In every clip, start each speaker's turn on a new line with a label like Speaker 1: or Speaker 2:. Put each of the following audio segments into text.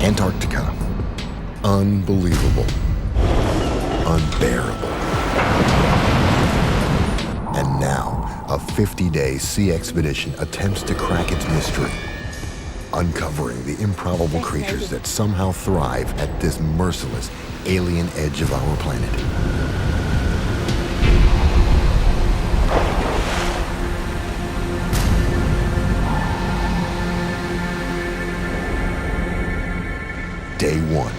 Speaker 1: Antarctica. Unbelievable. Unbearable. And now, a 50-day sea expedition attempts to crack its mystery, uncovering the improbable creatures that somehow thrive at this merciless alien edge of our planet. Day 1.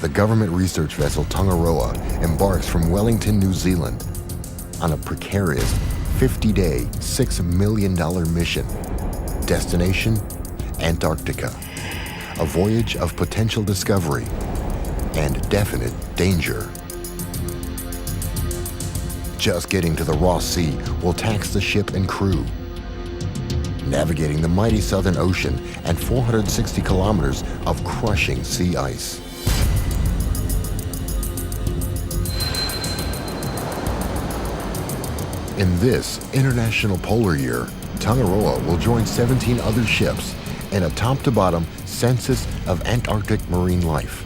Speaker 1: The government research vessel Tongaroa embarks from Wellington, New Zealand on a precarious 50-day, $6 million mission. Destination, Antarctica. A voyage of potential discovery and definite danger. Just getting to the Ross Sea will tax the ship and crew. Navigating the mighty Southern Ocean and 460 kilometers of crushing sea ice. In this International Polar Year, Tongaroa will join 17 other ships in a top-to-bottom census of Antarctic marine life.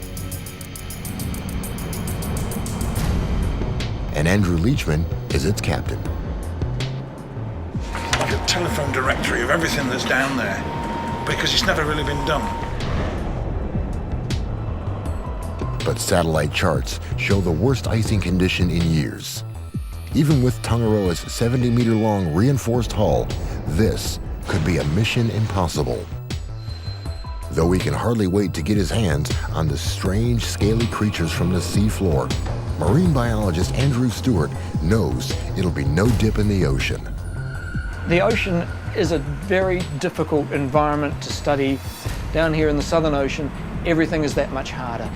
Speaker 1: And Andrew Leachman is its captain.
Speaker 2: Like a telephone directory of everything that's down there, because it's never really been done.
Speaker 1: But satellite charts show the worst icing condition in years. Even with Tongaroa's 70-meter-long reinforced hull, this could be a mission impossible. Though he can hardly wait to get his hands on the strange, scaly creatures from the seafloor, marine biologist Andrew Stewart knows it'll be no dip in the ocean.
Speaker 3: The ocean is a very difficult environment to study. Down here in the Southern Ocean, everything is that much harder.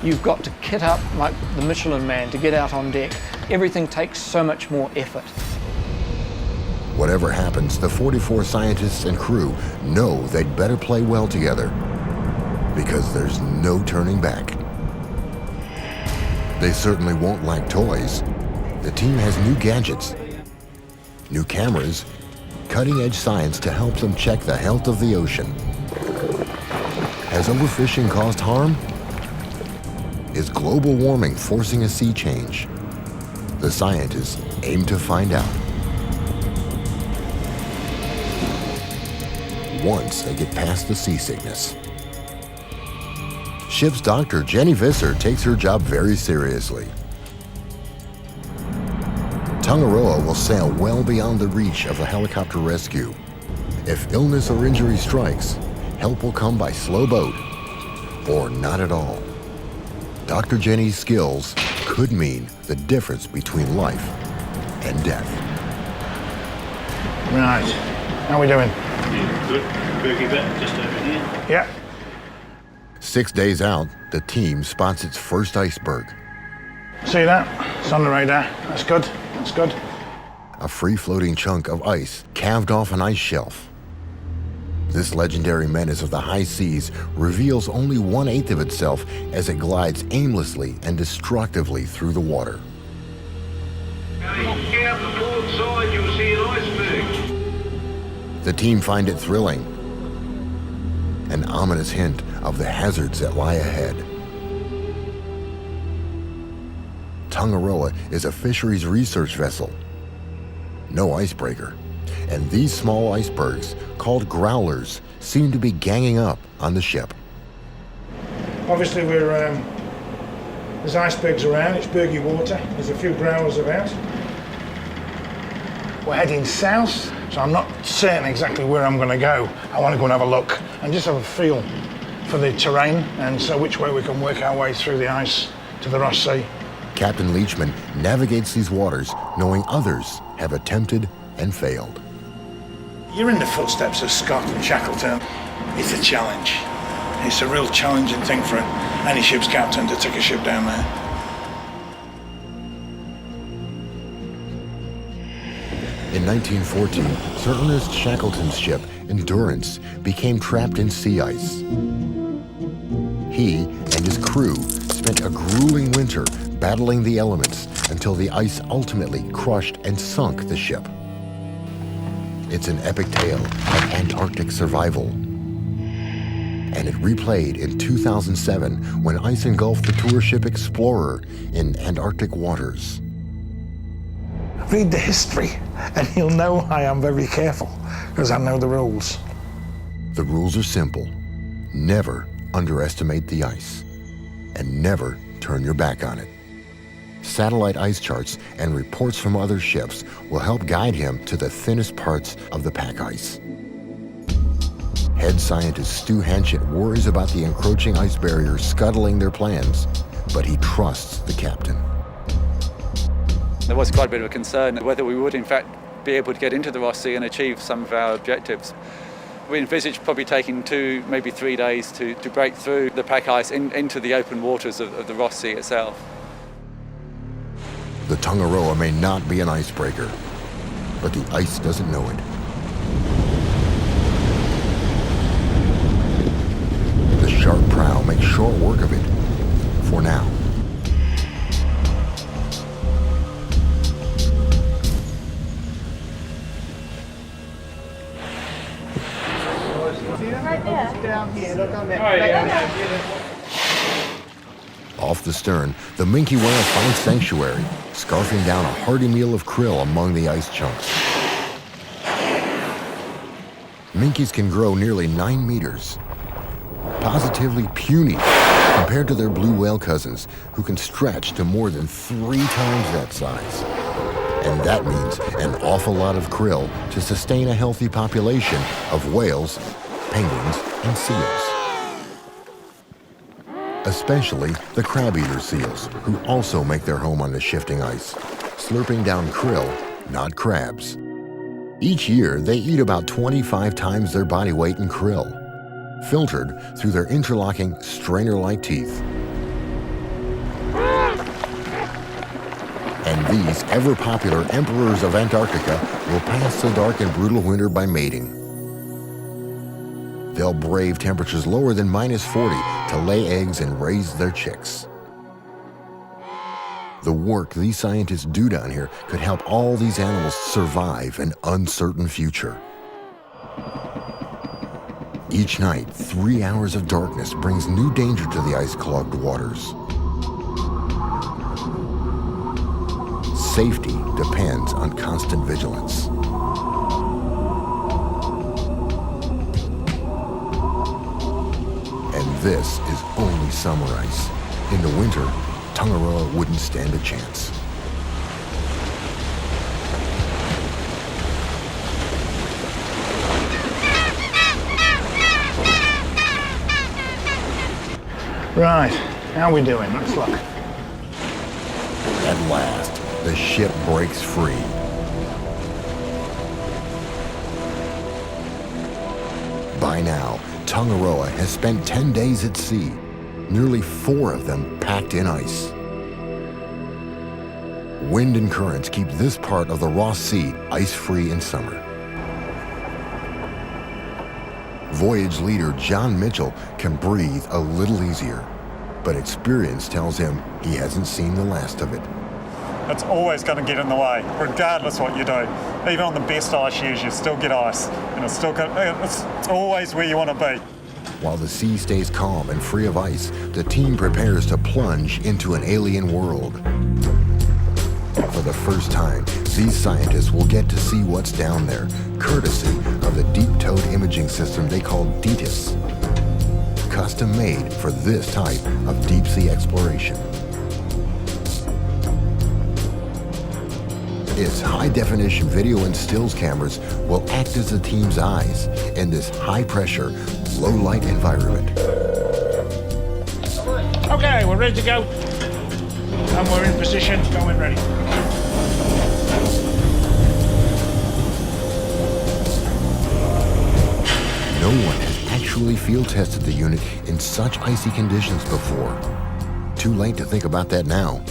Speaker 3: You've got to kit up like the Michelin Man to get out on deck. Everything takes so much more effort.
Speaker 1: Whatever happens, the 44 scientists and crew know they'd better play well together, because there's no turning back. They certainly won't lack toys. The team has new gadgets, new cameras, cutting-edge science to help them check the health of the ocean. Has overfishing caused harm? Is global warming forcing a sea change? The scientists aim to find out. Once they get past the seasickness. Ship's doctor, Jenny Visser, takes her job very seriously. Tongaroa will sail well beyond the reach of a helicopter rescue. If illness or injury strikes, help will come by slow boat or not at all. Dr. Jenny's skills could mean the difference between life and death.
Speaker 2: Right, how are we doing?
Speaker 4: Yeah, good. Berkey bit, just over here.
Speaker 2: Yeah.
Speaker 1: 6 days out, the team spots its first iceberg.
Speaker 2: See that? It's on the radar. That's good. That's good.
Speaker 1: A free-floating chunk of ice calved off an ice shelf. This legendary menace of the high seas reveals only 1/8 of itself as it glides aimlessly and destructively through the water.
Speaker 5: Get up the port side, you'll see an iceberg.
Speaker 1: The team find it thrilling, an ominous hint of the hazards that lie ahead. Tongaroa is a fisheries research vessel, no icebreaker. And these small icebergs, called growlers, seem to be ganging up on the ship.
Speaker 2: Obviously there's icebergs around, it's bergy water, there's a few growlers about. We're heading south, so I'm not certain exactly where I'm going to go. I want to go and have a look and just have a feel for the terrain and so which way we can work our way through the ice to the Ross Sea.
Speaker 1: Captain Leachman navigates these waters knowing others have attempted and failed.
Speaker 2: You're in the footsteps of Scott and Shackleton. It's a challenge. It's a real challenging thing for any ship's captain to take a ship down there.
Speaker 1: In 1914, Sir Ernest Shackleton's ship, Endurance, became trapped in sea ice. He and his crew spent a grueling winter battling the elements until the ice ultimately crushed and sunk the ship. It's an epic tale of Antarctic survival. And it replayed in 2007 when ice engulfed the tour ship Explorer in Antarctic waters.
Speaker 2: Read the history and you'll know I am very careful because I know the rules.
Speaker 1: The rules are simple. Never underestimate the ice and never turn your back on it. Satellite ice charts and reports from other ships will help guide him to the thinnest parts of the pack ice. Head scientist Stu Hanchett worries about the encroaching ice barrier scuttling their plans, but he trusts the captain.
Speaker 6: There was quite a bit of a concern whether we would in fact be able to get into the Ross Sea and achieve some of our objectives. We envisaged probably taking 2, maybe 3 days to break through the pack ice into the open waters of the Ross Sea itself.
Speaker 1: The Tongaroa may not be an icebreaker, but the ice doesn't know it. The sharp prow makes short work of it, for now. Off the stern, the minke whale finds sanctuary, scarfing down a hearty meal of krill among the ice chunks. Minkies can grow nearly 9 meters. Positively puny compared to their blue whale cousins, who can stretch to more than 3 times that size. And that means an awful lot of krill to sustain a healthy population of whales, penguins, and seals. Especially the crab-eater seals, who also make their home on the shifting ice, slurping down krill, not crabs. Each year, they eat about 25 times their body weight in krill, filtered through their interlocking strainer-like teeth. And these ever-popular emperors of Antarctica will pass the dark and brutal winter by mating. They'll brave temperatures lower than -40 to lay eggs and raise their chicks. The work these scientists do down here could help all these animals survive an uncertain future. Each night, 3 hours of darkness brings new danger to the ice-clogged waters. Safety depends on constant vigilance. And this is only summer ice. In the winter, Tongaroa wouldn't stand a chance.
Speaker 2: Right, how are we doing? Let's look.
Speaker 1: At last, the ship breaks free. By now, Tongaroa has spent 10 days at sea, nearly 4 of them packed in ice. Wind and currents keep this part of the Ross Sea ice-free in summer. Voyage leader John Mitchell can breathe a little easier, but experience tells him he hasn't seen the last of it.
Speaker 7: It's always going to get in the way, regardless what you do. Even on the best ice years, you still get ice, and it's always where you want to be.
Speaker 1: While the sea stays calm and free of ice, the team prepares to plunge into an alien world. For the first time, these scientists will get to see what's down there, courtesy of the deep-towed imaging system they call DETIS, custom-made for this type of deep-sea exploration. Its high-definition video and stills cameras will act as the team's eyes in this high-pressure, low-light environment.
Speaker 2: Okay, we're ready to go. And we're in position, going ready.
Speaker 1: No one has actually field tested the unit in such icy conditions before. Too late to think about that now.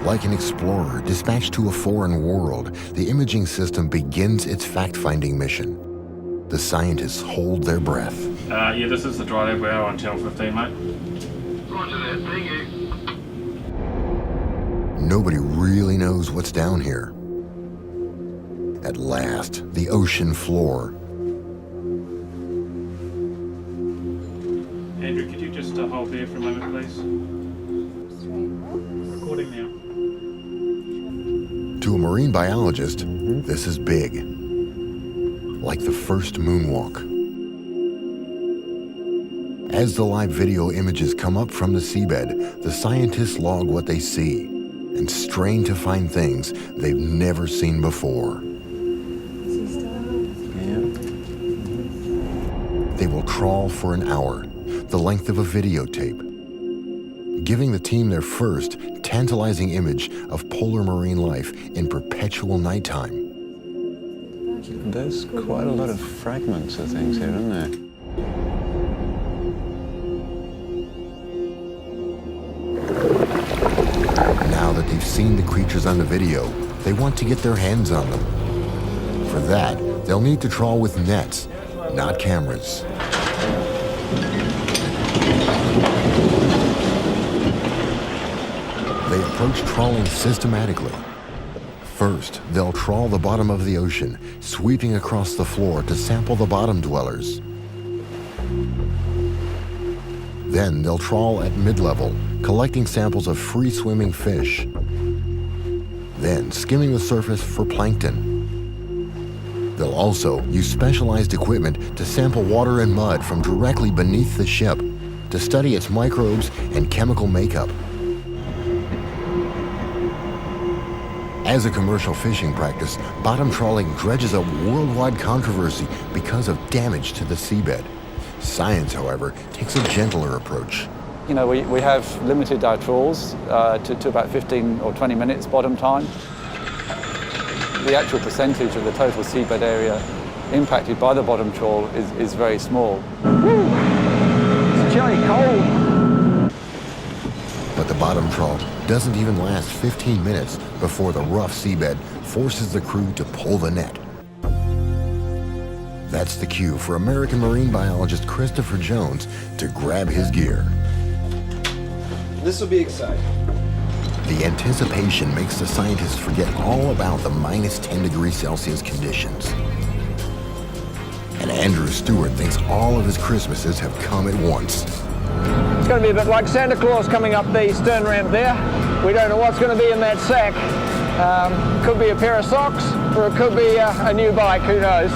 Speaker 1: Like an explorer dispatched to a foreign world, the imaging system begins its fact-finding mission. The scientists hold their breath.
Speaker 4: Yeah, this is the dry lab. We're on channel 15, mate.
Speaker 5: Roger that, thank you.
Speaker 1: Nobody really knows what's down here. At last, the ocean floor.
Speaker 4: Andrew, could you just hold there for a moment, please? Recording now.
Speaker 1: To a marine biologist, this is big. Like the first moonwalk. As the live video images come up from the seabed, the scientists log what they see and strain to find things they've never seen before. They will trawl for an hour, the length of a videotape, giving the team their first tantalizing image of polar marine life in perpetual nighttime.
Speaker 8: There's quite a lot of fragments of things here, isn't there?
Speaker 1: Now that they've seen the creatures on the video, they want to get their hands on them. For that, they'll need to trawl with nets, not cameras. They approach trawling systematically. First, they'll trawl the bottom of the ocean, sweeping across the floor to sample the bottom dwellers. Then they'll trawl at mid-level, collecting samples of free-swimming fish. Then skimming the surface for plankton. They'll also use specialized equipment to sample water and mud from directly beneath the ship to study its microbes and chemical makeup. As a commercial fishing practice, bottom trawling dredges a worldwide controversy because of damage to the seabed. Science, however, takes a gentler approach.
Speaker 6: You know, we have limited our trawls to about 15 or 20 minutes bottom time. The actual percentage of the total seabed area impacted by the bottom trawl is very small.
Speaker 3: It's chilly cold.
Speaker 1: But the bottom trawl doesn't even last 15 minutes before the rough seabed forces the crew to pull the net. That's the cue for American marine biologist Christopher Jones to grab his gear.
Speaker 9: This will be exciting.
Speaker 1: The anticipation makes the scientists forget all about the minus 10 degrees Celsius conditions. And Andrew Stewart thinks all of his Christmases have come at once.
Speaker 3: It's going to be a bit like Santa Claus coming up the stern ramp there. We don't know what's going to be in that sack. Could be a pair of socks, or it could be a new bike, who knows.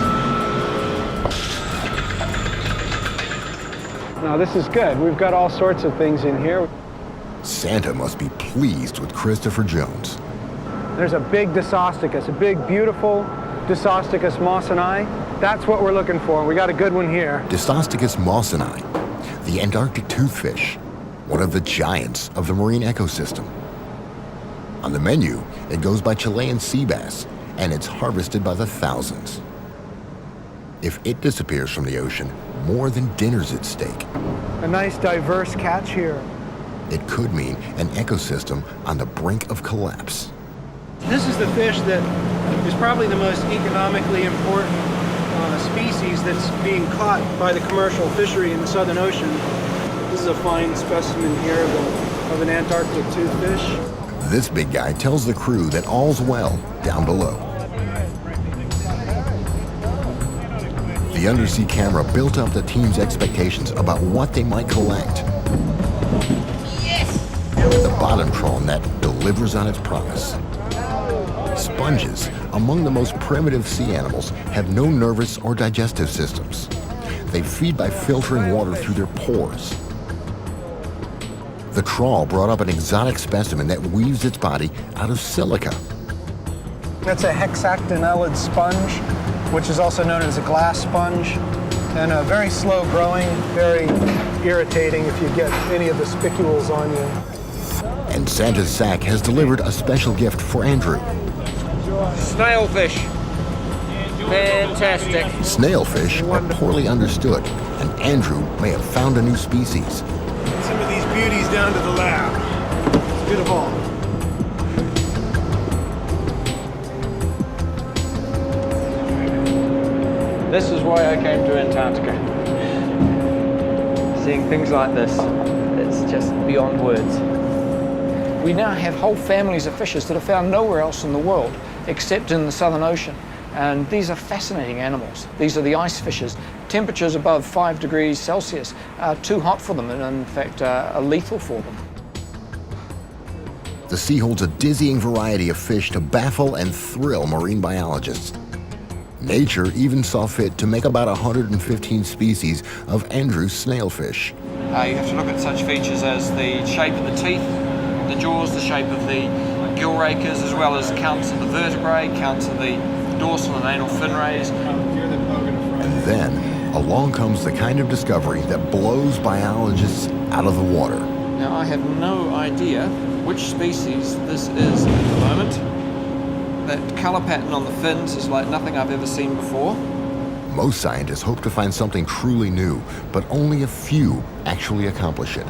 Speaker 3: Now this is good. We've got all sorts of things in here.
Speaker 1: Santa must be pleased with Christopher Jones.
Speaker 10: There's a big Disosticus, a big, beautiful Disosticus mawsoni. That's what we're looking for. We got a good one here.
Speaker 1: Disosticus mawsoni, the Antarctic toothfish, one of the giants of the marine ecosystem. On the menu, it goes by Chilean sea bass, and it's harvested by the thousands. If it disappears from the ocean, more than dinner's at stake.
Speaker 10: A nice, diverse catch here.
Speaker 1: It could mean an ecosystem on the brink of collapse.
Speaker 11: This is the fish that is probably the most economically important species that's being caught by the commercial fishery in the Southern Ocean. This is a fine specimen here of an Antarctic toothfish.
Speaker 1: This big guy tells the crew that all's well down below. The undersea camera built up the team's expectations about what they might collect. The bottom trawl net delivers on its promise. Sponges, among the most primitive sea animals, have no nervous or digestive systems. They feed by filtering water through their pores. The trawl brought up an exotic specimen that weaves its body out of silica.
Speaker 10: That's a hexactinellid sponge, which is also known as a glass sponge, and a very slow growing, very irritating if you get any of the spicules on you.
Speaker 1: And Santa's sack has delivered a special gift for Andrew.
Speaker 3: Snailfish. Fantastic.
Speaker 1: Snailfish are poorly understood, and Andrew may have found a new species.
Speaker 11: Some of these beauties down to the lab. It's good of all.
Speaker 3: This is why I came to Antarctica. Seeing things like this, it's just beyond words. We now have whole families of fishes that are found nowhere else in the world except in the Southern Ocean. And these are fascinating animals. These are the ice fishes. Temperatures above 5 degrees Celsius are too hot for them and in fact are lethal for them.
Speaker 1: The sea holds a dizzying variety of fish to baffle and thrill marine biologists. Nature even saw fit to make about 115 species of Andrew's snailfish.
Speaker 3: You have to look at such features as the shape of the teeth, the jaws, the shape of the gill rakers, as well as counts of the vertebrae, counts of the dorsal and anal fin rays.
Speaker 1: And then along comes the kind of discovery that blows biologists out of the water.
Speaker 3: Now, I have no idea which species this is at the moment. That colour pattern on the fins is like nothing I've ever seen before.
Speaker 1: Most scientists hope to find something truly new, but only a few actually accomplish it.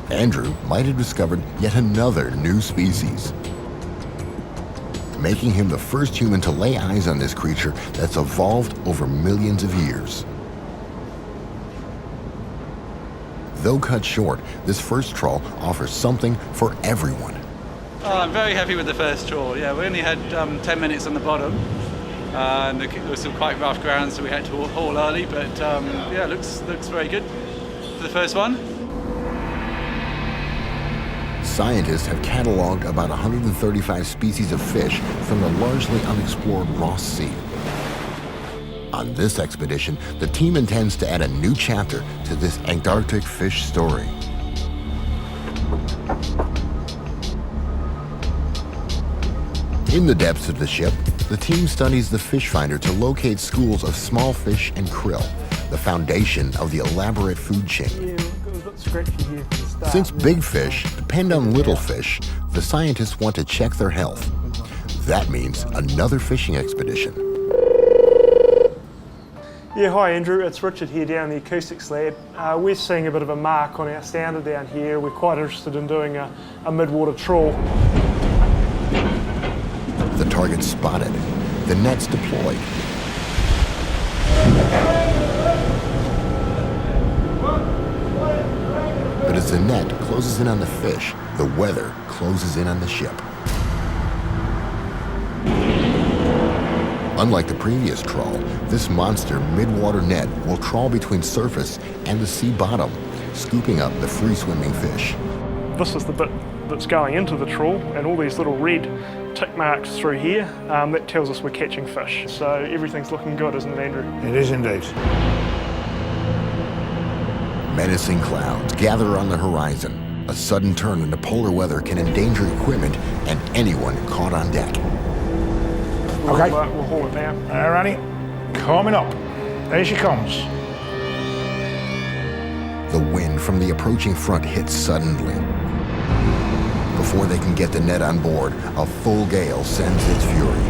Speaker 1: Andrew might have discovered yet another new species, making him the first human to lay eyes on this creature that's evolved over millions of years. Though cut short, this first trawl offers something for everyone.
Speaker 6: Oh, I'm very happy with the first trawl. Yeah, we only had 10 minutes on the bottom. And there was some quite rough ground, so we had to haul early. But yeah, looks very good for the first one.
Speaker 1: Scientists have cataloged about 135 species of fish from the largely unexplored Ross Sea. On this expedition, the team intends to add a new chapter to this Antarctic fish story. In the depths of the ship, the team studies the fish finder to locate schools of small fish and krill, the foundation of the elaborate food chain. Since big fish depend on little fish, the scientists want to check their health. That means another fishing expedition.
Speaker 12: Yeah, hi Andrew, it's Richard here down in the acoustics lab. We're seeing a bit of a mark on our sounder down here. We're quite interested in doing a mid-water trawl.
Speaker 1: The target's spotted, the net's deployed. But as the net closes in on the fish, the weather closes in on the ship. Unlike the previous trawl, this monster mid-water net will trawl between surface and the sea bottom, scooping up the free-swimming fish.
Speaker 12: This is the bit that's going into the trawl, and all these little red tick marks through here, that tells us we're catching fish. So everything's looking good, isn't it, Andrew?
Speaker 2: It is indeed.
Speaker 1: Menacing clouds gather on the horizon. A sudden turn into polar weather can endanger equipment and anyone caught on deck.
Speaker 2: Okay.
Speaker 12: We'll haul it down.
Speaker 2: Alrighty, coming up. There she comes.
Speaker 1: The wind from the approaching front hits suddenly. Before they can get the net on board, a full gale sends its fury.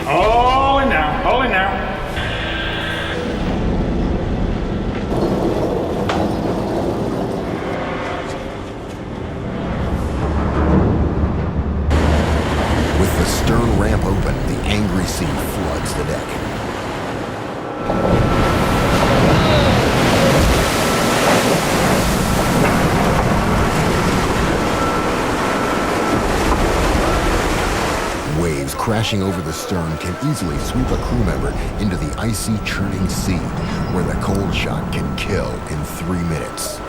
Speaker 2: Hold it now, hold it now.
Speaker 1: With the stern ramp open, the angry sea floods the deck. Waves crashing over the stern can easily sweep a crew member into the icy, churning sea, where the cold shock can kill in 3 minutes.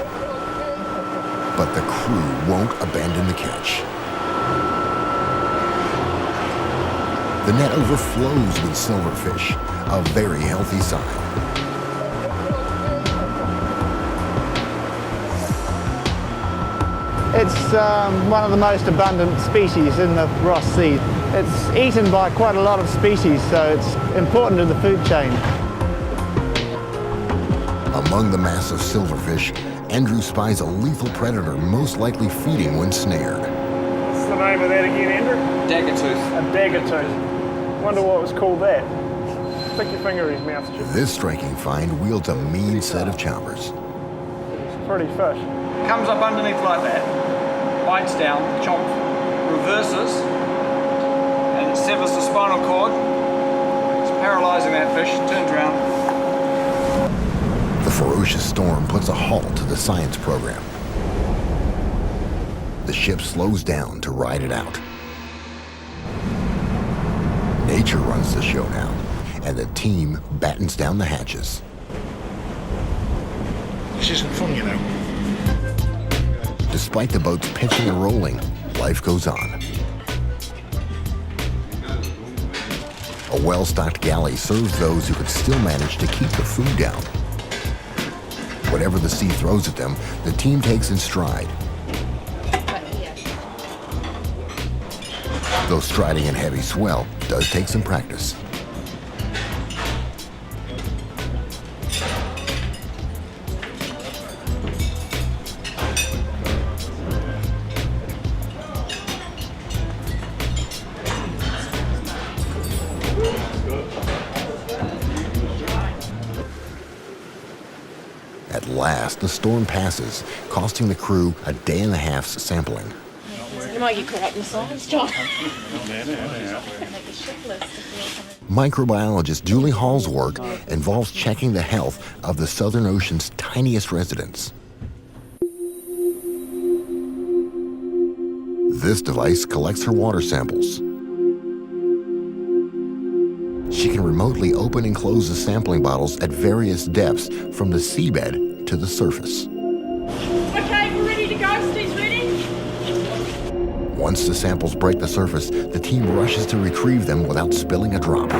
Speaker 1: But the crew won't abandon the catch. The net overflows with silverfish, a very healthy sign.
Speaker 13: It's one of the most abundant species in the Ross Sea. It's eaten by quite a lot of species, so it's important in the food chain.
Speaker 1: Among the mass of silverfish, Andrew spies a lethal predator most likely feeding when snared.
Speaker 12: What's the name of that again, Andrew?
Speaker 3: Daggertooth.
Speaker 12: A daggertooth. Wonder what was called that. Stick your finger in his mouth, Chip.
Speaker 1: This striking find wields a mean set of choppers.
Speaker 12: It's a pretty fish.
Speaker 3: Comes up underneath like that, bites down, chomp, reverses, and it severs the spinal cord. It's paralysing that fish, turns around.
Speaker 1: The ferocious storm puts a halt to the science program. The ship slows down to ride it out. Nature runs the show now, and the team battens down the hatches.
Speaker 2: This isn't fun, you know.
Speaker 1: Despite the boats pitching and rolling, life goes on. A well-stocked galley serves those who could still manage to keep the food down. Whatever the sea throws at them, the team takes in stride. Though striding in heavy swell does take some practice. At last, the storm passes, costing the crew a day and a half's sampling.
Speaker 14: You might get caught up in the science, John.
Speaker 1: Microbiologist Julie Hall's work involves checking the health of the Southern Ocean's tiniest residents. This device collects her water samples. She can remotely open and close the sampling bottles at various depths from the seabed to the surface.
Speaker 14: Okay, we're ready to go. Steve's ready.
Speaker 1: Once the samples break the surface, the team rushes to retrieve them without spilling a drop.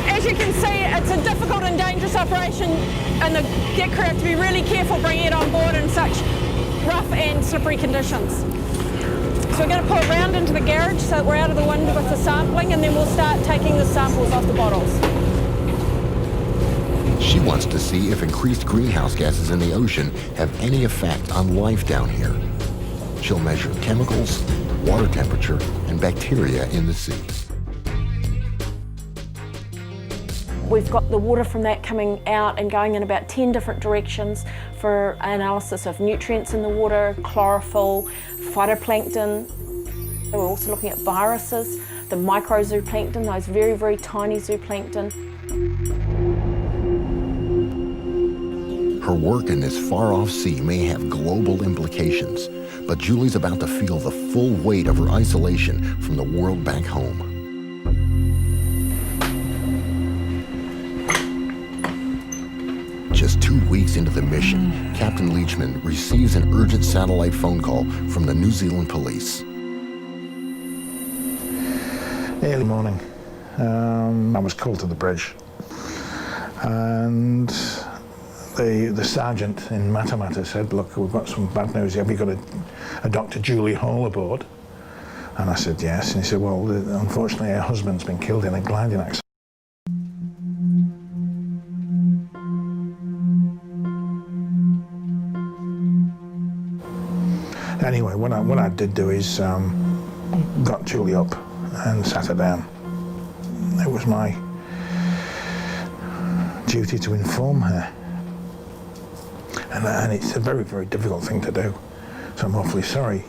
Speaker 14: As you can see, it's a difficult and dangerous operation, and the get crew have to be really careful bringing it on board in such rough and slippery conditions. So we're going to pull it round into the garage so that we're out of the wind with the sampling, and then we'll start taking the samples off the bottles.
Speaker 1: She wants to see if increased greenhouse gases in the ocean have any effect on life down here. She'll measure chemicals, water temperature, and bacteria in the sea.
Speaker 14: We've got the water from that coming out and going in about 10 different directions for analysis of nutrients in the water, chlorophyll, phytoplankton. We're also looking at viruses, the microzooplankton, those very, very tiny zooplankton.
Speaker 1: Her work in this far-off sea may have global implications, but Julie's about to feel the full weight of her isolation from the world back home. Just 2 weeks into the mission, Captain Leachman receives an urgent satellite phone call from the New Zealand police.
Speaker 2: Early morning, I was called to the bridge, and the sergeant in Matamata said, "Look, we've got some bad news. Have you got a Dr. Julie Hall aboard?" And I said, "Yes." And he said, "Well, unfortunately, her husband's been killed in a gliding accident." Anyway, what I did do is got Julie up and sat her down. It was my duty to inform her. And it's a very, very difficult thing to do. So I'm awfully sorry.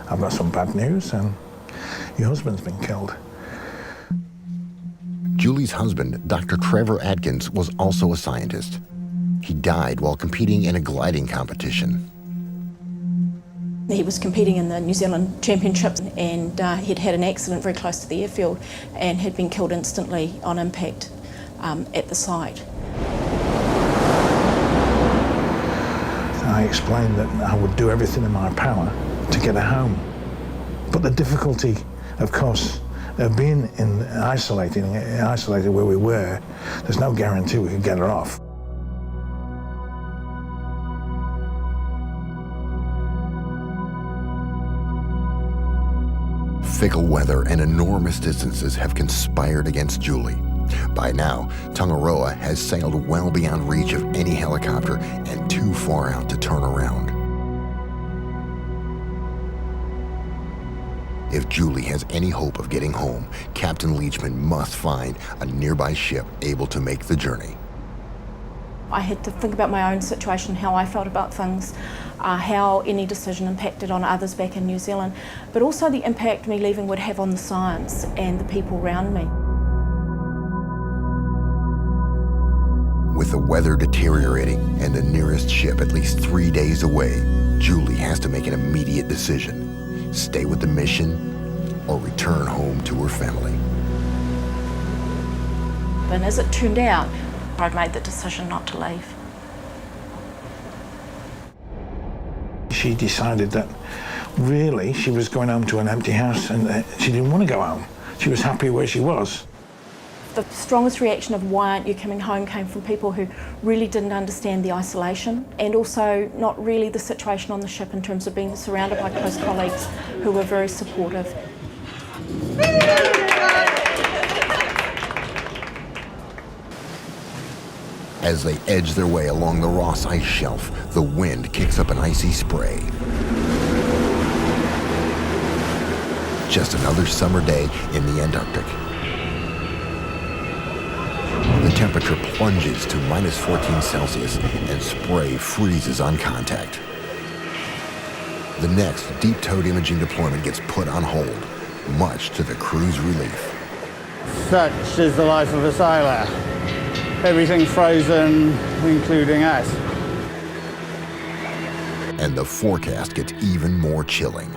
Speaker 2: I've got some bad news, and your husband's been killed.
Speaker 1: Julie's husband, Dr. Trevor Atkins, was also a scientist. He died while competing in a gliding competition.
Speaker 14: He was competing in the New Zealand Championships, and he'd had an accident very close to the airfield and had been killed instantly on impact at the site.
Speaker 2: I explained that I would do everything in my power to get her home. But the difficulty, of course, of being isolated where we were, there's no guarantee we could get her off.
Speaker 1: Fickle weather and enormous distances have conspired against Julie. By now, Tongaroa has sailed well beyond reach of any helicopter and too far out to turn around. If Julie has any hope of getting home, Captain Leachman must find a nearby ship able to make the journey.
Speaker 14: I had to think about my own situation, how I felt about things, how any decision impacted on others back in New Zealand, but also the impact me leaving would have on the science and the people around me.
Speaker 1: With the weather deteriorating and the nearest ship at least 3 days away, Julie has to make an immediate decision: stay with the mission or return home to her family.
Speaker 15: And as it turned out, I'd made the decision not to leave.
Speaker 2: She decided that really she was going home to an empty house, and she didn't want to go home. She was happy where she was.
Speaker 15: The strongest reaction of why aren't you coming home came from people who really didn't understand the isolation, and also not really the situation on the ship in terms of being surrounded by close colleagues who were very supportive.
Speaker 1: As they edge their way along the Ross Ice Shelf, the wind kicks up an icy spray. Just another summer day in the Antarctic. The temperature plunges to minus 14 Celsius and spray freezes on contact. The next deep-towed imaging deployment gets put on hold, much to the crew's relief.
Speaker 13: Such is the life of a sailor. Everything frozen, including us.
Speaker 1: And the forecast gets even more chilling.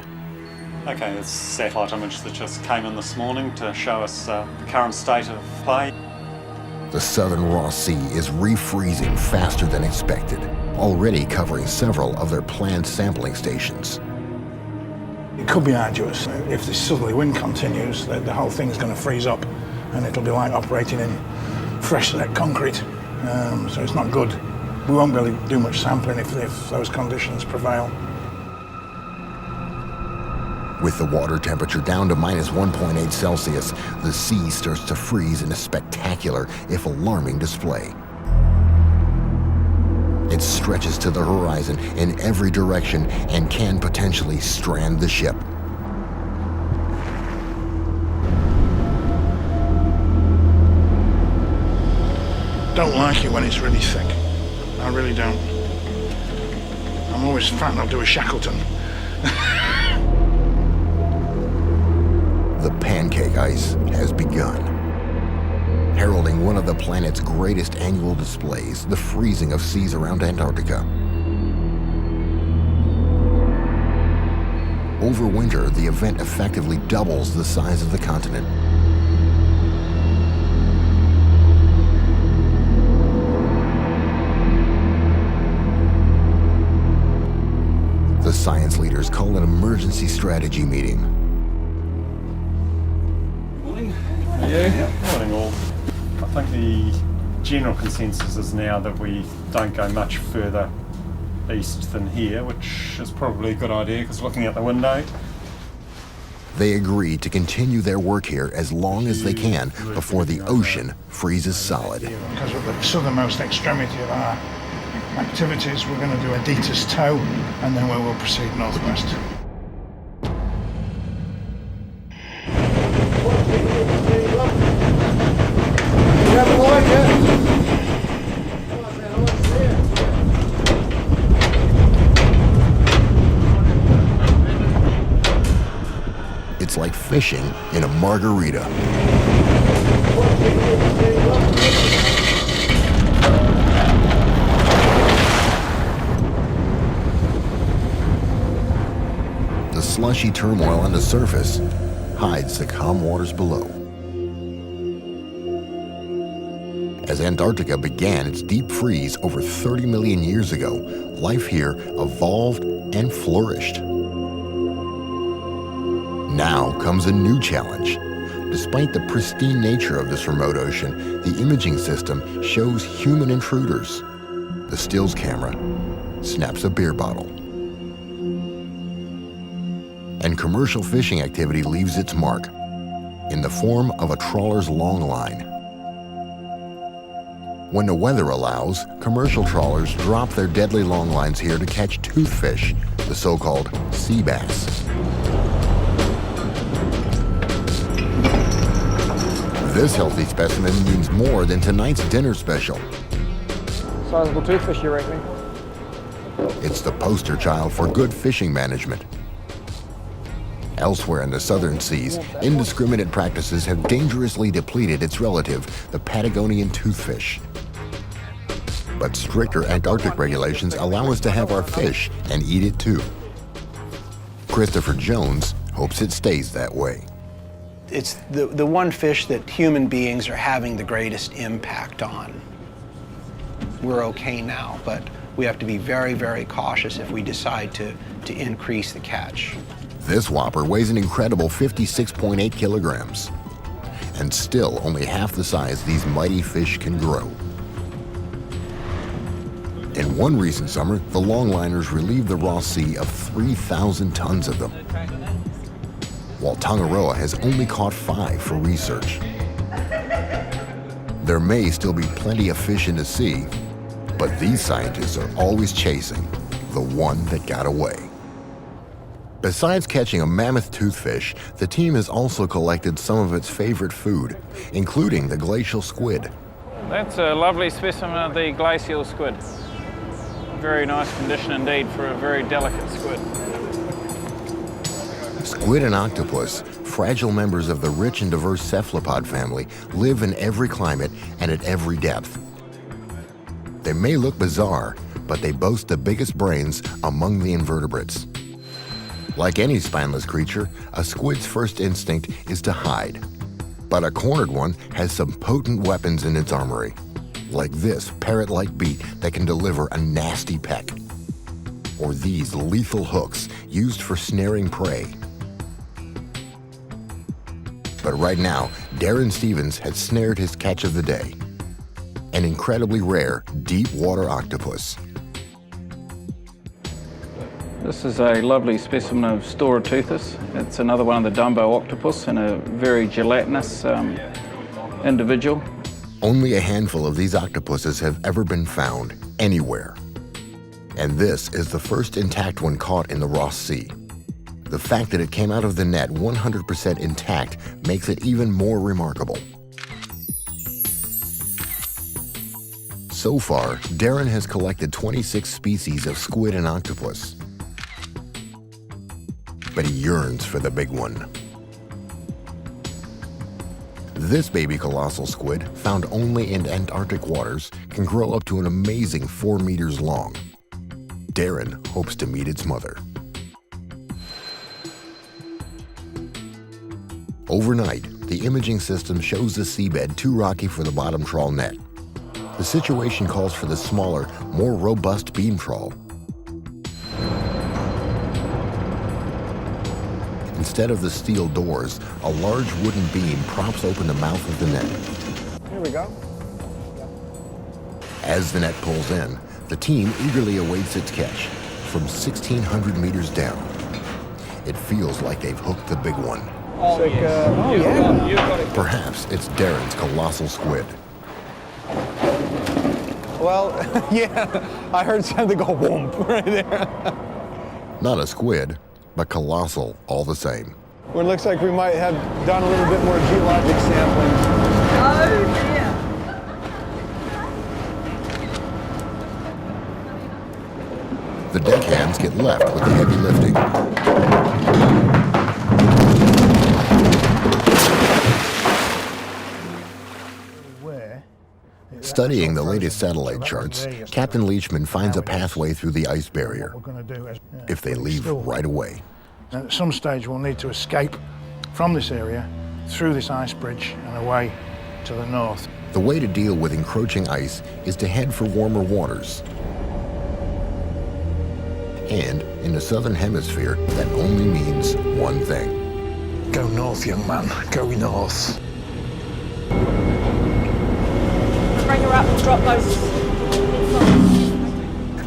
Speaker 7: Okay, this satellite image that just came in this morning to show us the current state of play.
Speaker 1: The southern Ross Sea is refreezing faster than expected, already covering several of their planned sampling stations.
Speaker 2: It could be arduous. If this southerly wind continues, the whole thing's going to freeze up, and it'll be like operating in fresh set concrete. So it's not good. We won't be able to do much sampling if those conditions prevail.
Speaker 1: With the water temperature down to minus 1.8 Celsius, the sea starts to freeze in a spectacular, if alarming, display. It stretches to the horizon in every direction and can potentially strand the ship.
Speaker 2: Don't like it when it's really thick. I really don't. I'm always frightened I'll do a Shackleton.
Speaker 1: The pancake ice has begun, heralding one of the planet's greatest annual displays, the freezing of seas around Antarctica. Over winter, the event effectively doubles the size of the continent. The science leaders call an emergency strategy meeting.
Speaker 7: Morning all. I think the general consensus is now that we don't go much further east than here, which is probably a good idea because looking out the window.
Speaker 1: They agree to continue their work here as long as they can before the ocean freezes solid.
Speaker 2: Because at the southernmost extremity of our activities, we're going to do a Dieter's toe, and then we will proceed northwest.
Speaker 1: It's like fishing in a margarita. The slushy turmoil on the surface hides the calm waters below. As Antarctica began its deep freeze over 30 million years ago, life here evolved and flourished. Now comes a new challenge. Despite the pristine nature of this remote ocean, the imaging system shows human intruders. The stills camera snaps a beer bottle. And commercial fishing activity leaves its mark in the form of a trawler's long line. When the weather allows, commercial trawlers drop their deadly long lines here to catch toothfish, the so-called sea bass. This healthy specimen means more than tonight's dinner special.
Speaker 3: Sizable toothfish, you reckon?
Speaker 1: It's the poster child for good fishing management. Elsewhere in the southern seas, indiscriminate practices have dangerously depleted its relative, the Patagonian toothfish. But stricter Antarctic regulations allow us to have our fish and eat it too. Christopher Jones hopes it stays that way.
Speaker 16: It's the one fish that human beings are having the greatest impact on. We're okay now, but we have to be very, very cautious if we decide to increase the catch.
Speaker 1: This whopper weighs an incredible 56.8 kilograms, and still only half the size these mighty fish can grow. In one recent summer, the longliners relieved the Ross Sea of 3,000 tons of them, while Tongaroa has only caught 5 for research. There may still be plenty of fish in the sea, but these scientists are always chasing the one that got away. Besides catching a mammoth toothfish, the team has also collected some of its favorite food, including the glacial squid.
Speaker 3: That's a lovely specimen of the glacial squid. Very nice condition indeed for a very delicate squid.
Speaker 1: Squid and octopus, fragile members of the rich and diverse cephalopod family, live in every climate and at every depth. They may look bizarre, but they boast the biggest brains among the invertebrates. Like any spineless creature, a squid's first instinct is to hide. But a cornered one has some potent weapons in its armory, like this parrot-like beak that can deliver a nasty peck, or these lethal hooks used for snaring prey. But right now, Darren Stevens has snared his catch of the day, an incredibly rare deep water octopus.
Speaker 3: This is a lovely specimen of Storoteuthis. It's another one of the Dumbo octopus and a very gelatinous individual.
Speaker 1: Only a handful of these octopuses have ever been found anywhere. And this is the first intact one caught in the Ross Sea. The fact that it came out of the net 100% intact makes it even more remarkable. So far, Darren has collected 26 species of squid and octopus. But he yearns for the big one. This baby colossal squid, found only in Antarctic waters, can grow up to an amazing 4 meters long. Darren hopes to meet its mother. Overnight, the imaging system shows the seabed too rocky for the bottom trawl net. The situation calls for the smaller, more robust beam trawl. Instead of the steel doors, a large wooden beam props open the mouth of the net.
Speaker 10: Here we go.
Speaker 1: As the net pulls in, the team eagerly awaits its catch from 1,600 meters down. It feels like they've hooked the big one.
Speaker 10: Oh, yeah.
Speaker 1: Perhaps it's Darren's colossal squid.
Speaker 10: Well, yeah, I heard something go whoomp right there.
Speaker 1: Not a squid, but colossal all the same.
Speaker 10: Well, it looks like we might have done a little bit more geologic sampling.
Speaker 14: Oh, dear.
Speaker 1: The deckhands get left with the heavy lifting. Studying the latest satellite charts, Captain Leachman finds a pathway through the ice barrier, if they leave right away.
Speaker 2: At some stage we'll need to escape from this area, through this ice bridge and away to the north.
Speaker 1: The way to deal with encroaching ice is to head for warmer waters. And in the southern hemisphere, that only means one thing.
Speaker 2: Go north, young man, go north.
Speaker 14: Bring her up and drop those.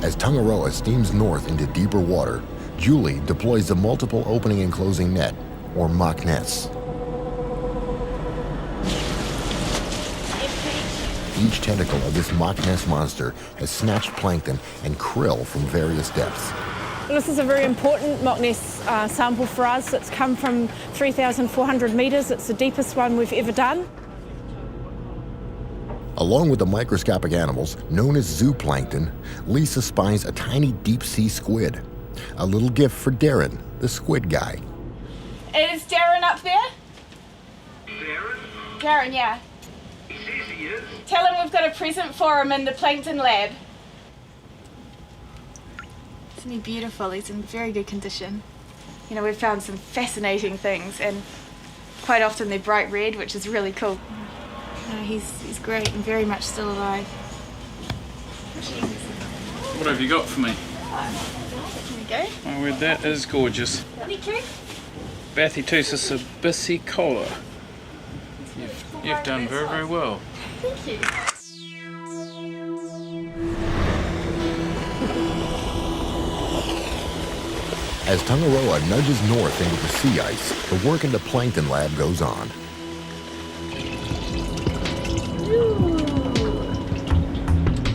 Speaker 1: As Tongaroa steams north into deeper water, Julie deploys the multiple opening and closing net, or mock nets. Each tentacle of this mock nest monster has snatched plankton and krill from various depths.
Speaker 14: This is a very important mock nest sample for us. It's come from 3,400 metres. It's the deepest one we've ever done.
Speaker 1: Along with the microscopic animals known as zooplankton, Lisa spies a tiny deep-sea squid. A little gift for Darren, the squid guy.
Speaker 14: Is Darren up there?
Speaker 5: Darren?
Speaker 14: Darren, yeah.
Speaker 5: He says he is.
Speaker 14: Tell him we've got a present for him in the plankton lab.
Speaker 17: Isn't he beautiful? He's in very good condition. You know, we've found some fascinating things, and quite often they're bright red, which is really cool. He's great and very much still alive.
Speaker 18: What have you got for me?
Speaker 17: There we go.
Speaker 18: Oh, well, that is gorgeous.
Speaker 17: Thank you.
Speaker 18: Bathytusis abyssecola. You've done very, very well.
Speaker 17: Thank you.
Speaker 1: As Tangaroa nudges north into the sea ice, the work in the plankton lab goes on.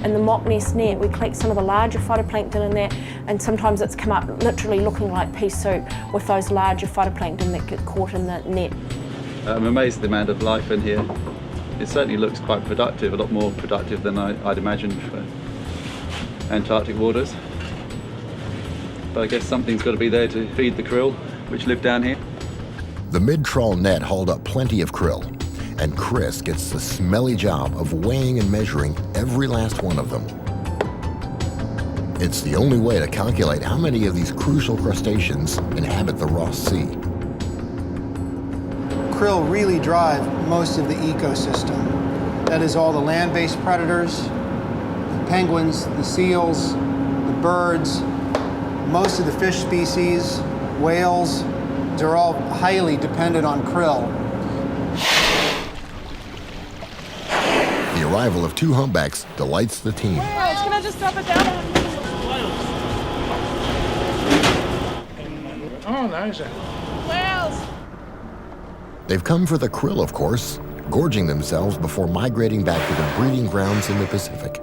Speaker 15: In the mock nest net, we collect some of the larger phytoplankton in there, and sometimes it's come up literally looking like pea soup with those larger phytoplankton that get caught in the net.
Speaker 6: I'm amazed at the amount of life in here. It certainly looks quite productive, a lot more productive than I'd imagined for Antarctic waters. But I guess something's got to be there to feed the krill, which live down here.
Speaker 1: The mid-trawl net hauled up plenty of krill, and Chris gets the smelly job of weighing and measuring every last one of them. It's the only way to calculate how many of these crucial crustaceans inhabit the Ross Sea.
Speaker 10: Krill really drive most of the ecosystem. That is all the land-based predators, the penguins, the seals, the birds, most of the fish species, whales, they're all highly dependent on krill.
Speaker 1: The arrival of two humpbacks delights the team.
Speaker 14: Whales, can I just drop it down?
Speaker 2: Oh, nice.
Speaker 14: Whales!
Speaker 1: They've come for the krill, of course, gorging themselves before migrating back to the breeding grounds in the Pacific.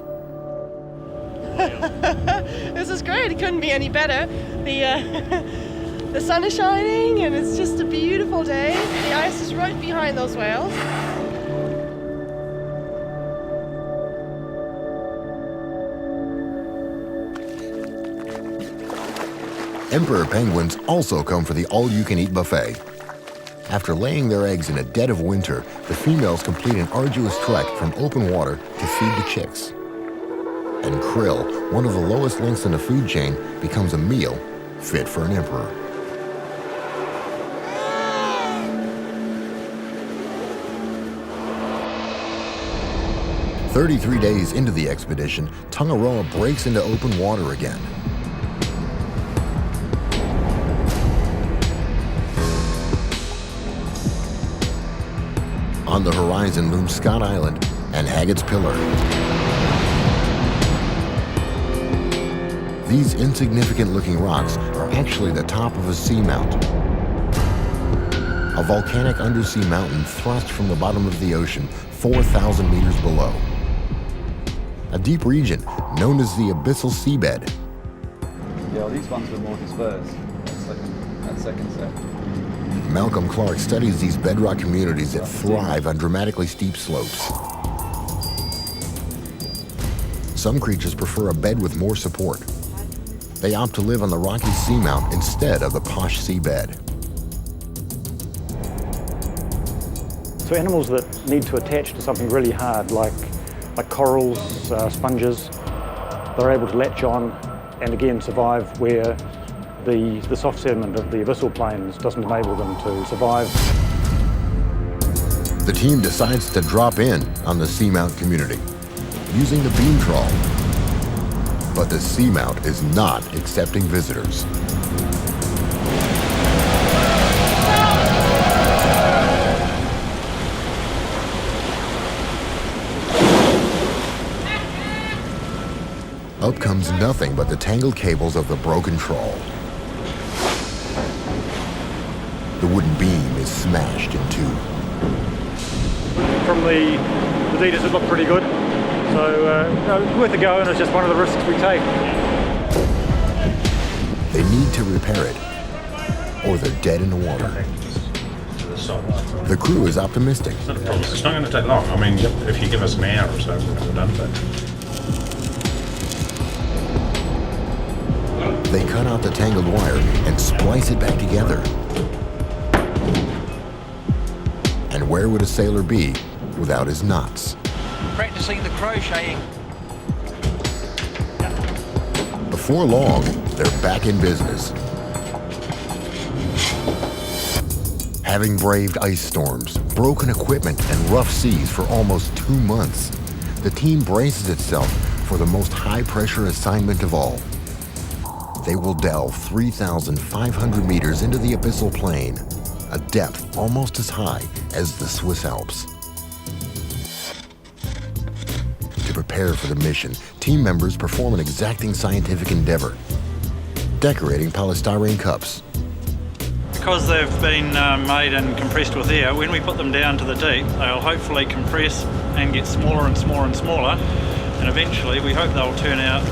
Speaker 19: This is great. It couldn't be any better. The sun is shining and it's just a beautiful day. The ice is right behind those whales.
Speaker 1: Emperor penguins also come for the all-you-can-eat buffet. After laying their eggs in a dead of winter, the females complete an arduous trek from open water to feed the chicks. And krill, one of the lowest links in the food chain, becomes a meal fit for an emperor. "33 days into the expedition, Tangaroa breaks into open water again. On the horizon looms Scott Island and Haggett's Pillar. These insignificant-looking rocks are actually the top of a seamount, a volcanic undersea mountain thrust from the bottom of the ocean 4,000 meters below. A deep region known as the abyssal seabed.
Speaker 6: Yeah, well, these ones were more dispersed, that second set.
Speaker 1: Malcolm Clark studies these bedrock communities that thrive on dramatically steep slopes. Some creatures prefer a bed with more support. They opt to live on the rocky seamount instead of the posh seabed.
Speaker 20: So animals that need to attach to something really hard, like corals, sponges, they're able to latch on and again survive where the soft sediment of the abyssal plains doesn't enable them to survive.
Speaker 1: The team decides to drop in on the seamount community using the beam trawl. But the seamount is not accepting visitors. Up comes nothing but the tangled cables of the broken trawl. The wooden beam is smashed in two.
Speaker 20: From the details, it looked pretty good. So worth a go, and it's just one of the risks we take.
Speaker 1: They need to repair it, or they're dead in the water. The crew is optimistic.
Speaker 21: It's not a problem. It's not going to take long. I mean, if you give us an hour or so, we're done with it.
Speaker 1: They cut out the tangled wire and splice it back together. And where would a sailor be without his knots?
Speaker 22: Practicing the crocheting.
Speaker 1: Before long, they're back in business. Having braved ice storms, broken equipment, and rough seas for almost 2 months, the team braces itself for the most high-pressure assignment of all. They will delve 3,500 meters into the abyssal plain, a depth almost as high as the Swiss Alps. To prepare for the mission, team members perform an exacting scientific endeavor, decorating polystyrene cups.
Speaker 4: Because they've been made and compressed with air, when we put them down to the deep, they'll hopefully compress and get smaller and smaller and smaller, and eventually we hope they'll turn out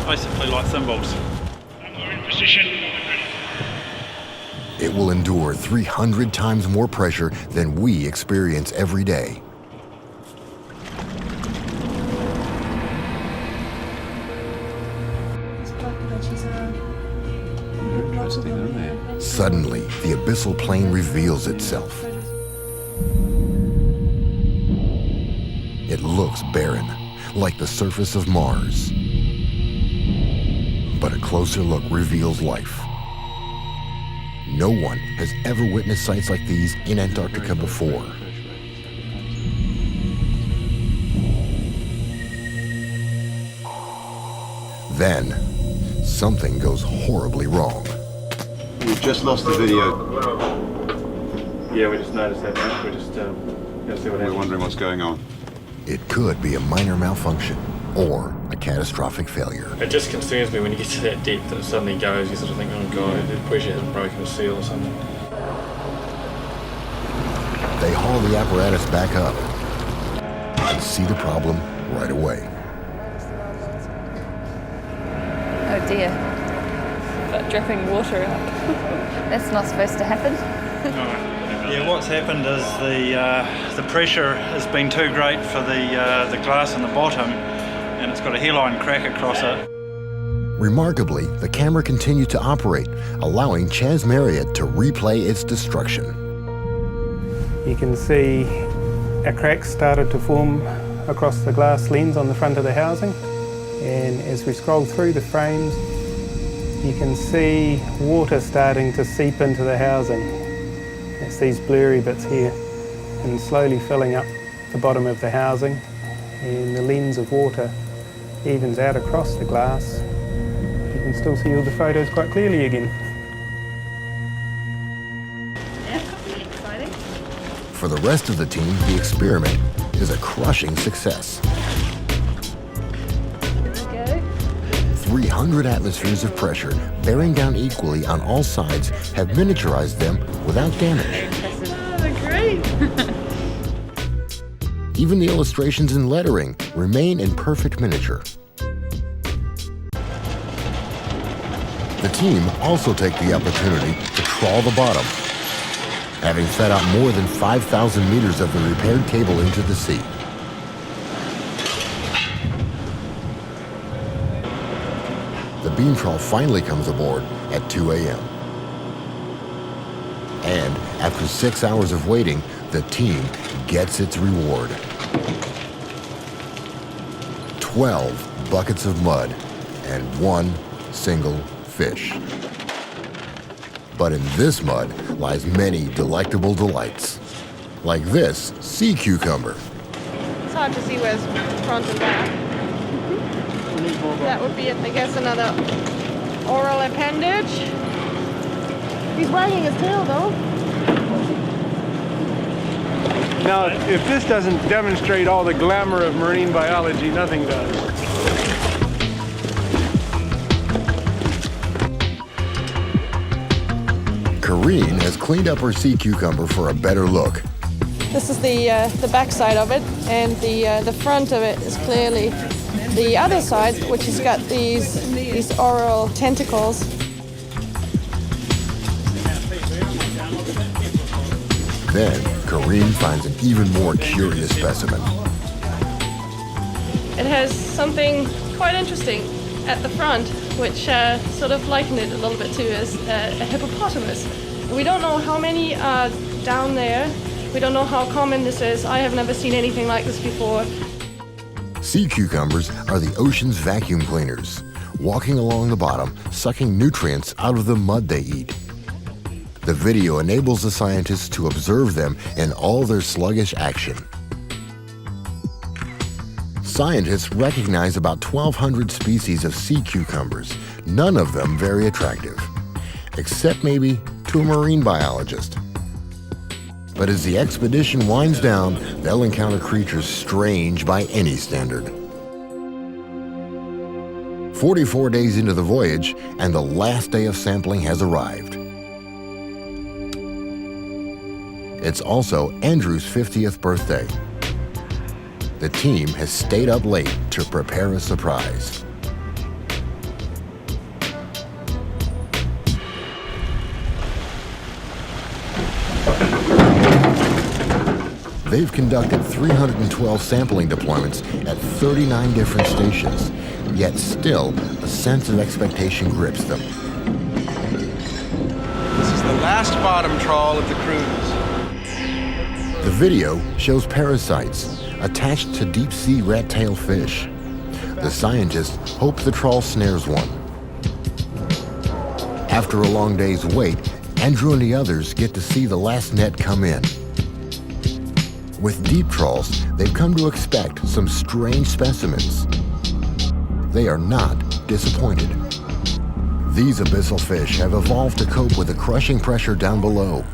Speaker 4: basically like thimbles.
Speaker 1: It will endure 300 times more pressure than we experience every day. Suddenly, the abyssal plain reveals itself. It looks barren, like the surface of Mars. But a closer look reveals life. No one has ever witnessed sights like these in Antarctica before. Then, something goes horribly wrong.
Speaker 8: We've just lost the video.
Speaker 7: Yeah, we just noticed that. We're just gonna see what happens.
Speaker 8: We're wondering what's going on.
Speaker 1: It could be a minor malfunction or a catastrophic failure.
Speaker 22: It just concerns me when you get to that depth that it suddenly goes. You sort of think, oh god, the pressure hasn't broken a seal or something.
Speaker 1: They haul the apparatus back up and see the problem right away.
Speaker 23: Oh dear. But dripping water out. That's not supposed to happen.
Speaker 4: Yeah, what's happened is the pressure has been too great for the glass in the bottom, and it's got a hairline crack across it.
Speaker 1: Remarkably, the camera continued to operate, allowing Chas Marriott to replay its destruction.
Speaker 10: You can see a crack started to form across the glass lens on the front of the housing, and as we scroll through the frames, you can see water starting to seep into the housing. It's these blurry bits here, and slowly filling up the bottom of the housing, and the lens of water evens out across the glass. You can still see all the photos quite clearly again.
Speaker 1: For the rest of the team, the experiment is a crushing success. 300 atmospheres of pressure, bearing down equally on all sides, have miniaturized them without damage.
Speaker 19: Oh, they're great.
Speaker 1: Even the illustrations and lettering remain in perfect miniature. The team also take the opportunity to trawl the bottom, having fed out more than 5,000 meters of the repaired cable into the sea. The beam trawl finally comes aboard at 2 a.m. And after 6 hours of waiting, the team gets its reward. 12 buckets of mud and 1 single fish. But in this mud lies many delectable delights, like this sea cucumber.
Speaker 19: It's hard to see where's front and back. That would be, I guess, another oral appendage. He's wagging his tail, though.
Speaker 11: Now, if this doesn't demonstrate all the glamour of marine biology, nothing does.
Speaker 1: Kareen has cleaned up her sea cucumber for a better look.
Speaker 19: This is the back side of it, and the front of it is clearly the other side, which has got these oral tentacles.
Speaker 1: Then, Kareen finds an even more curious specimen.
Speaker 19: It has something quite interesting at the front, which sort of liken it a little bit to as a hippopotamus. We don't know how many are down there. We don't know how common this is. I have never seen anything like this before.
Speaker 1: Sea cucumbers are the ocean's vacuum cleaners. walking along the bottom, sucking nutrients out of the mud they eat. The video enables the scientists to observe them in all their sluggish action. Scientists recognize about 1,200 species of sea cucumbers, none of them very attractive, except maybe to a marine biologist. But as the expedition winds down, they'll encounter creatures strange by any standard. 44 days into the voyage, and the last day of sampling has arrived. It's also Andrew's 50th birthday. The team has stayed up late to prepare a surprise. They've conducted 312 sampling deployments at 39 different stations, yet still a sense of expectation grips them.
Speaker 9: This is the last bottom trawl of the cruise.
Speaker 1: The video shows parasites attached to deep-sea rat-tail fish. The scientists hope the trawl snares one. After a long day's wait, Andrew and the others get to see the last net come in. With deep trawls, they've come to expect some strange specimens. They are not disappointed. These abyssal fish have evolved to cope with the crushing pressure down below.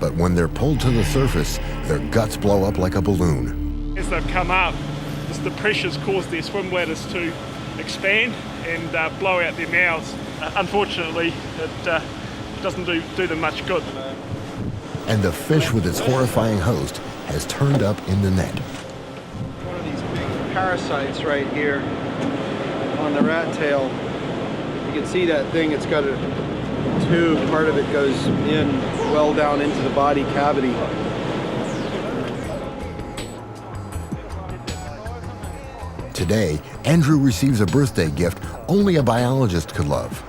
Speaker 1: But when they're pulled to the surface, their guts blow up like a balloon.
Speaker 12: As they've come up, the pressures cause their swim bladders to expand and blow out their mouths. Unfortunately, it doesn't do them much good.
Speaker 1: And the fish with its horrifying host has turned up in the net.
Speaker 9: One of these big parasites right here on the rat tail. You can see that thing, it's got a tube, part of it goes in well down into the body cavity.
Speaker 1: Today, Andrew receives a birthday gift only a biologist could love,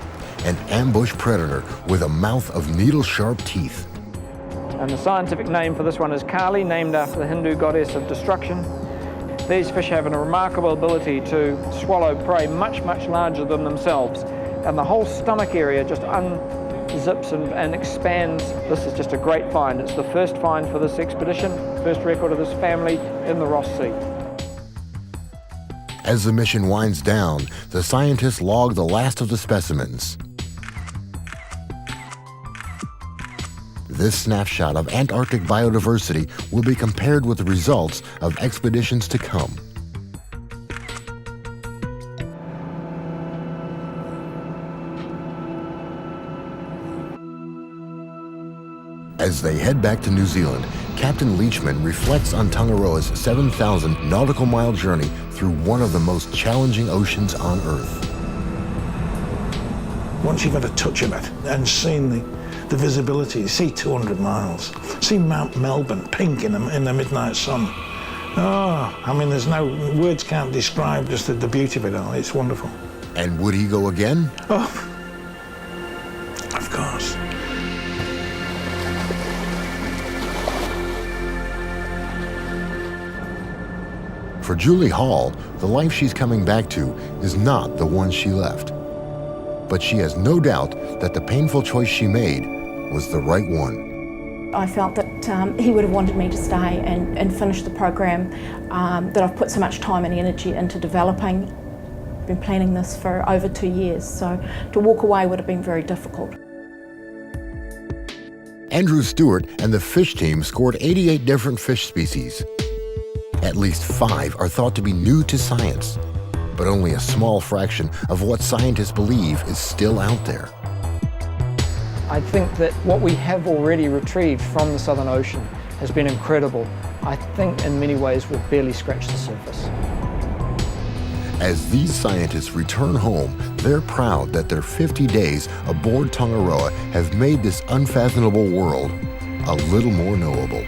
Speaker 1: an ambush predator with a mouth of needle-sharp teeth.
Speaker 3: And the scientific name for this one is Kali, named after the Hindu goddess of destruction. These fish have a remarkable ability to swallow prey much, much larger than themselves. And the whole stomach area just unzips and expands. This is just a great find. It's the first find for this expedition, first record of this family in the Ross Sea.
Speaker 1: As the mission winds down, the scientists log the last of the specimens. This snapshot of Antarctic biodiversity will be compared with the results of expeditions to come. As they head back to New Zealand, Captain Leachman reflects on Tangaroa's 7,000 nautical mile journey through one of the most challenging oceans on Earth.
Speaker 2: Once you've had a touch of it and seen the visibility, you see 200 miles, see Mount Melbourne pink in the midnight sun. Oh, I mean, there's no words can't describe just the beauty of it all. It's wonderful.
Speaker 1: And would he go again?
Speaker 2: Oh, of course.
Speaker 1: For Julie Hall, the life she's coming back to is not the one she left. But she has no doubt that the painful choice she made was the right one.
Speaker 15: I felt that he would have wanted me to stay and finish the program that I've put so much time and energy into developing. I've been planning this for over 2 years, so to walk away would have been very difficult.
Speaker 1: Andrew Stewart and the fish team scored 88 different fish species. At least 5 are thought to be new to science, but only a small fraction of what scientists believe is still out there.
Speaker 3: I think that what we have already retrieved from the Southern Ocean has been incredible. I think in many ways we've barely scratched the surface.
Speaker 1: As these scientists return home, they're proud that their 50 days aboard Tangaroa have made this unfathomable world a little more knowable.